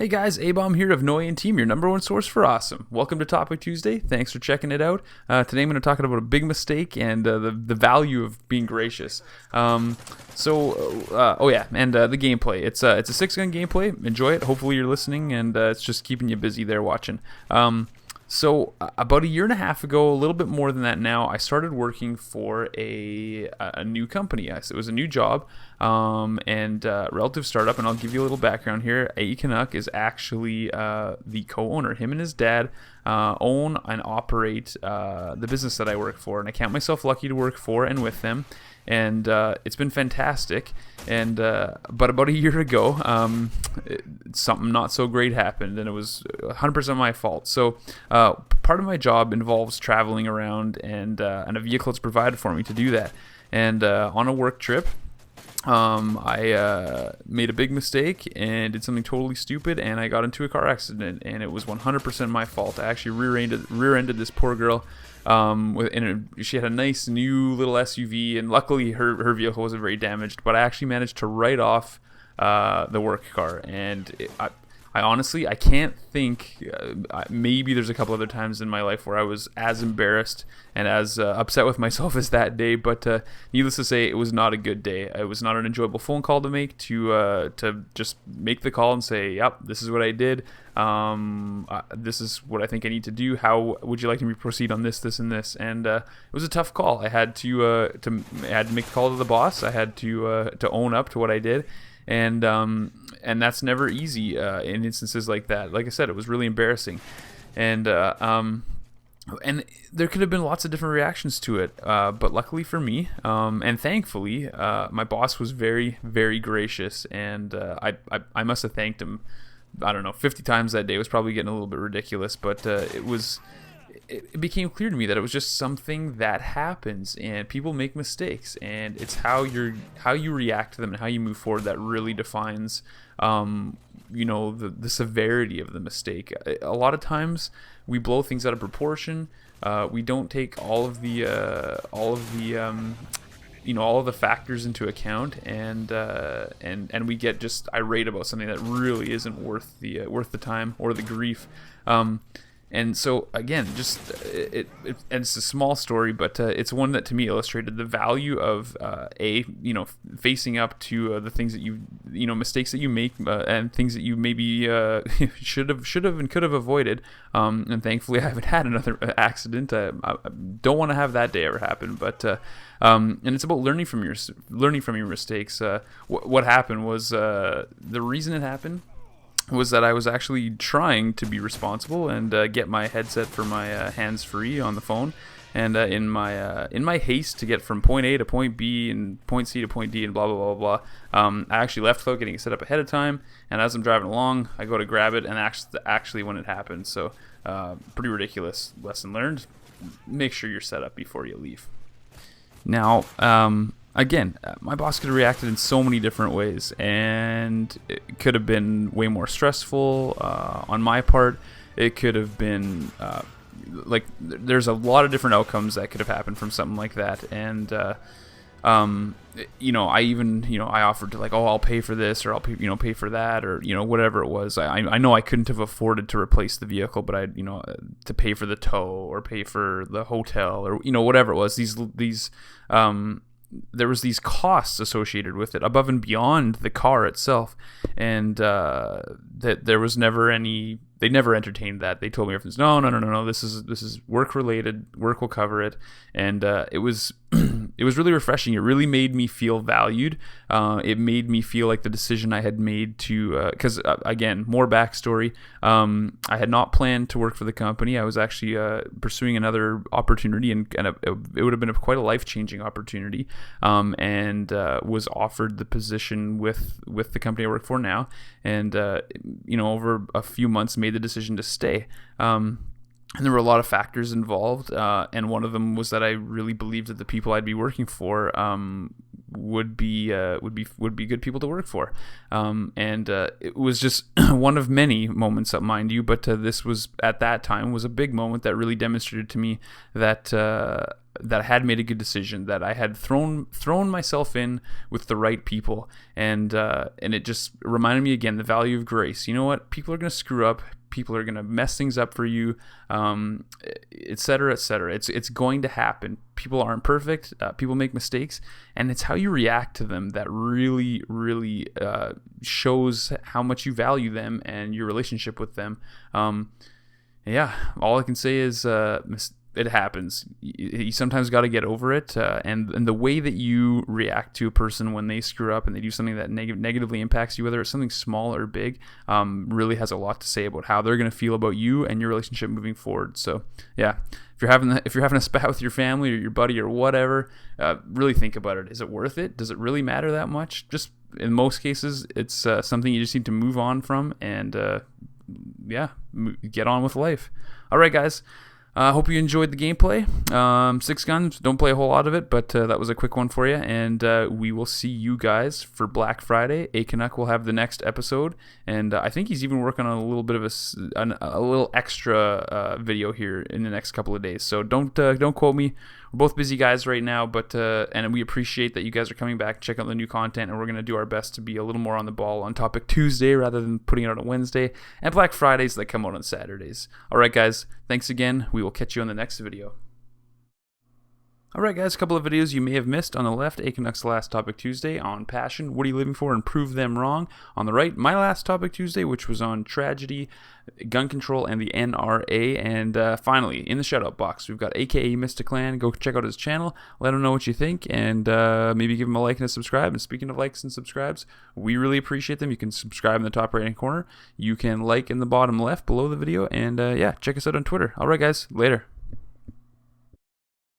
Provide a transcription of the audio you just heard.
Hey guys, A-Bomb here of noEHinTEAM, your number one source for awesome. Welcome to Topic Tuesday. Thanks for checking it out. Today I'm going to talk about a big mistake and the value of being gracious. The gameplay. It's a 6-gun gameplay. Enjoy it. Hopefully you're listening, and it's just keeping you busy there watching. About a year and a half ago, a little bit more than that now, I started working for a new company. It was a new job and relative startup, and I'll give you a little background here. A. Canuck is actually the co-owner. Him and his dad own and operate the business that I work for, and I count myself lucky to work for and with them. And it's been fantastic. And but about a year ago, something not so great happened, and it was 100% my fault. So part of my job involves traveling around, and a vehicle is provided for me to do that. And on a work trip, I made a big mistake and did something totally stupid, and I got into a car accident, and it was 100% my fault. I actually rear-ended this poor girl. She had a nice new little SUV, and luckily her vehicle wasn't very damaged, but I actually managed to write off the work car. And I honestly, I can't think, maybe there's a couple other times in my life where I was as embarrassed and as upset with myself as that day, but needless to say, it was not a good day. It was not an enjoyable phone call to make, to just make the call and say, yep, this is what I did. This is what I think I need to do. How would you like me to proceed on this, and this? And it was a tough call. I had to make the call to the boss. I had to own up to what I did. And that's never easy in instances like that. Like I said, it was really embarrassing, and there could have been lots of different reactions to it. But luckily for me, and thankfully, my boss was very, very gracious, and I must have thanked him, I don't know, 50 times that day. It was probably getting a little bit ridiculous, but it became clear to me that it was just something that happens, and people make mistakes, and it's how you react to them and how you move forward that really defines the severity of the mistake. A lot of times we blow things out of proportion. We don't take all of the factors into account, and we get just irate about something that really isn't worth the time or the grief. And so again, and it's a small story, but it's one that to me illustrated the value of facing up to the things that mistakes that you make, and things that you maybe should have and could have avoided. And thankfully, I haven't had another accident. I don't want to have that day ever happen. But and it's about learning from your mistakes. What happened was, the reason it happened was that I was actually trying to be responsible and get my headset for my hands free on the phone, and in my haste to get from point A to point B and point C to point D and blah blah blah blah, I actually left without getting it set up ahead of time. And as I'm driving along, I go to grab it, and actually when it happened, so pretty ridiculous. Lesson learned: make sure you're set up before you leave. Now, again, my boss could have reacted in so many different ways, and it could have been way more stressful on my part. It could have been there's a lot of different outcomes that could have happened from something like that. And I offered to, I'll pay for this, or I'll pay for that, or whatever it was. I know I couldn't have afforded to replace the vehicle, but I to pay for the tow or pay for the hotel, or whatever it was. There was these costs associated with it above and beyond the car itself, and that there was never any. They never entertained that. They told me everything's no. This is work related. Work will cover it, and it was it was really refreshing. It really made me feel valued. It made me feel like the decision I had made to, because again, more backstory. I had not planned to work for the company. I was actually pursuing another opportunity, and it would have been quite a life-changing opportunity, and was offered the position with the company I work for now, and over a few months made the decision to stay. And there were a lot of factors involved, and one of them was that I really believed that the people I'd be working for would be good people to work for, and it was just one of many moments, mind you. But this was, at that time, was a big moment that really demonstrated to me that that I had made a good decision, that I had thrown myself in with the right people, and it just reminded me again the value of grace. You know what? People are going to screw up. People are going to mess things up for you, et cetera, et cetera. It's going to happen. People aren't perfect. People make mistakes, and it's how you react to them that really, really shows how much you value them and your relationship with them. Yeah, all I can say is it happens. You sometimes got to get over it, and the way that you react to a person when they screw up and they do something that negatively impacts you, whether it's something small or big, really has a lot to say about how they're going to feel about you and your relationship moving forward. So yeah, if you're having a spat with your family or your buddy or whatever, really think about it. Is it worth it? Does it really matter that much? Just in most cases, it's something you just need to move on from, and get on with life. All right, guys. Hope you enjoyed the gameplay. 6 Guns, don't play a whole lot of it, but that was a quick one for you, and we will see you guys for Black Friday. A Canuck will have the next episode, and I think he's even working on a little bit of a little extra video here in the next couple of days. So don't quote me. We're both busy guys right now, but and we appreciate that you guys are coming back, check out the new content, and we're going to do our best to be a little more on the ball on Topic Tuesday rather than putting it out on Wednesday, and Black Fridays that come out on Saturdays. All right, guys, thanks again. We will catch you on the next video. Alright guys, a couple of videos you may have missed. On the left, A Canuck's Last Topic Tuesday on passion, what are you living for, and prove them wrong. On the right, my Last Topic Tuesday, which was on tragedy, gun control, and the NRA. And finally, in the shoutout box, we've got AKA Mr. Clan. Go check out his channel, let him know what you think, and maybe give him a like and a subscribe. And speaking of likes and subscribes, we really appreciate them. You can subscribe in the top right hand corner. You can like in the bottom left below the video, and yeah, check us out on Twitter. Alright guys, later.